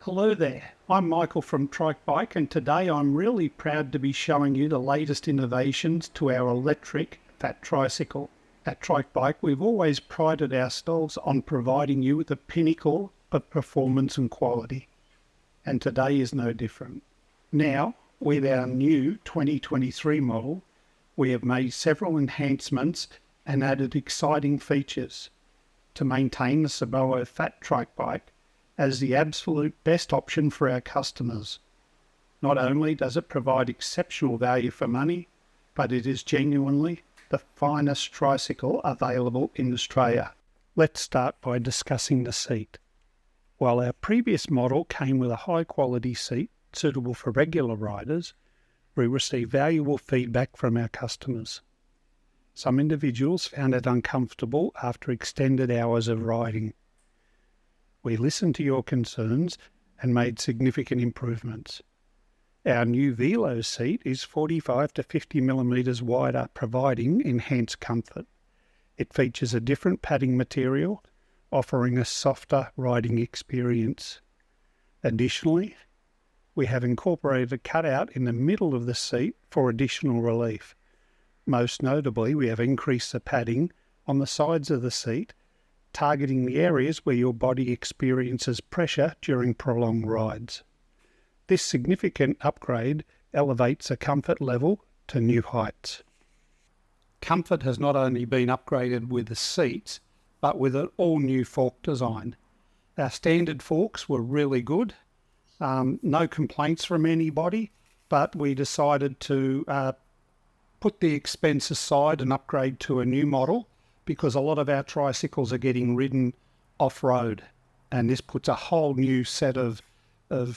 Hello there, I'm Michael from Trike Bike, and today I'm really proud to be showing you the latest innovations to our electric FAT Tricycle. At Trike Bike, we've always prided ourselves on providing you with the pinnacle of performance and quality, and today is no different. Now, with our new 2023 model, we have made several enhancements and added exciting features to maintain the Sobowo FAT Trike Bike as the absolute best option for our customers. Not only does it provide exceptional value for money, but it is genuinely the finest tricycle available in Australia. Let's start by discussing the seat. While our previous model came with a high-quality seat suitable for regular riders, we received valuable feedback from our customers. Some individuals found it uncomfortable after extended hours of riding. We listened to your concerns and made significant improvements. Our new Velo seat is 45 to 50 millimeters wider, providing enhanced comfort. It features a different padding material, offering a softer riding experience. Additionally, we have incorporated a cutout in the middle of the seat for additional relief. Most notably, we have increased the padding on the sides of the seat, targeting the areas where your body experiences pressure during prolonged rides. This significant upgrade elevates the comfort level to new heights. Comfort has not only been upgraded with the seats, but with an all-new fork design. Our standard forks were really good, no complaints from anybody, but we decided to put the expense aside and upgrade to a new model, because a lot of our tricycles are getting ridden off-road, and this puts a whole new set of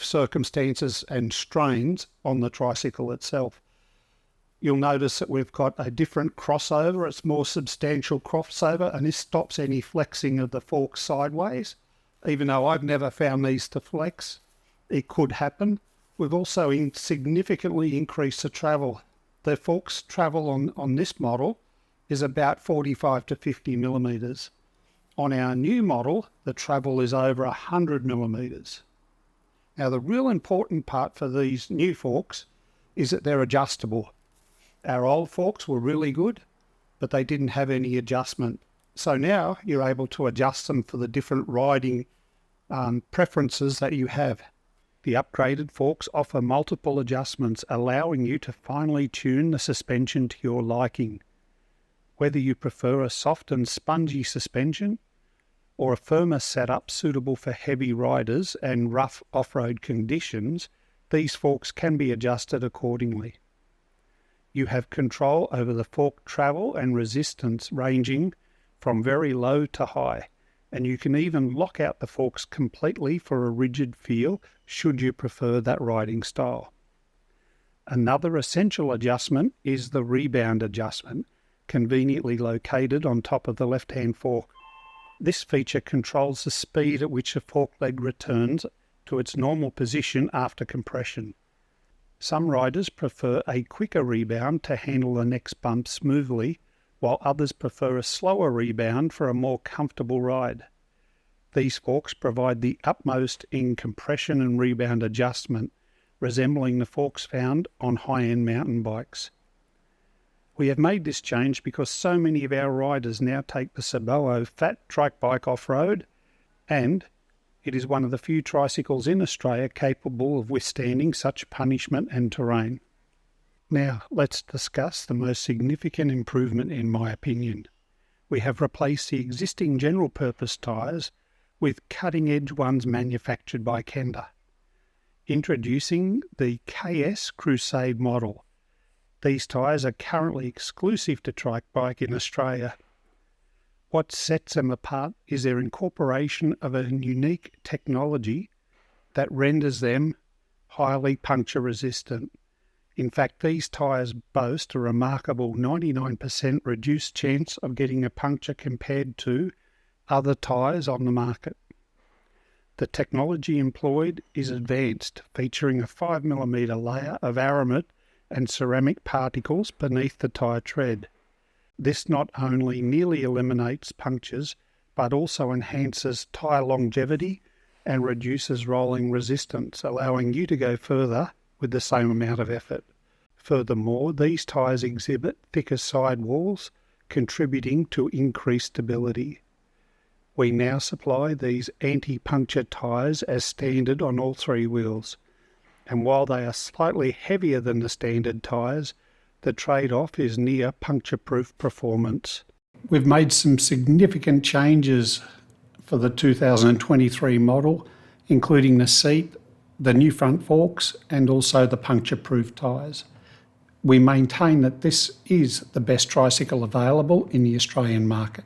circumstances and strains on the tricycle itself. You'll notice that we've got a different crossover. It's more substantial crossover, and this stops any flexing of the fork sideways. Even though I've never found these to flex, it could happen. We've also significantly increased the travel. The forks travel on this model is about 45 to 50 millimeters. On our new model, the travel is over 100 millimeters. Now, the real important part for these new forks is that they're adjustable. Our old forks were really good, but they didn't have any adjustment. So now you're able to adjust them for the different riding preferences that you have. The upgraded forks offer multiple adjustments, allowing you to finely tune the suspension to your liking. Whether you prefer a soft and spongy suspension or a firmer setup suitable for heavy riders and rough off-road conditions, these forks can be adjusted accordingly. You have control over the fork travel and resistance ranging from very low to high, and you can even lock out the forks completely for a rigid feel should you prefer that riding style. Another essential adjustment is the Rebound adjustment, conveniently located on top of the left-hand fork. This feature controls the speed at which the fork leg returns to its normal position after compression. Some riders prefer a quicker rebound to handle the next bump smoothly, while others prefer a slower rebound for a more comfortable ride. These forks provide the utmost in compression and rebound adjustment, resembling the forks found on high-end mountain bikes. We have made this change because so many of our riders now take the Sobowo FAT Trike Bike off-road, and it is one of the few tricycles in Australia capable of withstanding such punishment and terrain. Now, let's discuss the most significant improvement in my opinion. We have replaced the existing general-purpose tyres with cutting-edge ones manufactured by Kenda. Introducing the KS Crusade model. These tyres are currently exclusive to Trike Bike in Australia. What sets them apart is their incorporation of a unique technology that renders them highly puncture resistant. In fact, these tyres boast a remarkable 99% reduced chance of getting a puncture compared to other tyres on the market. The technology employed is advanced, featuring a 5mm layer of aramid and ceramic particles beneath the tyre tread. This not only nearly eliminates punctures, but also enhances tyre longevity and reduces rolling resistance, allowing you to go further with the same amount of effort. Furthermore, these tyres exhibit thicker sidewalls, contributing to increased stability. We now supply these anti-puncture tyres as standard on all three wheels, and while they are slightly heavier than the standard tyres, the trade-off is near puncture-proof performance. We've made some significant changes for the 2023 model, including the seat, the new front forks, and also the puncture-proof tyres. We maintain that this is the best tricycle available in the Australian market.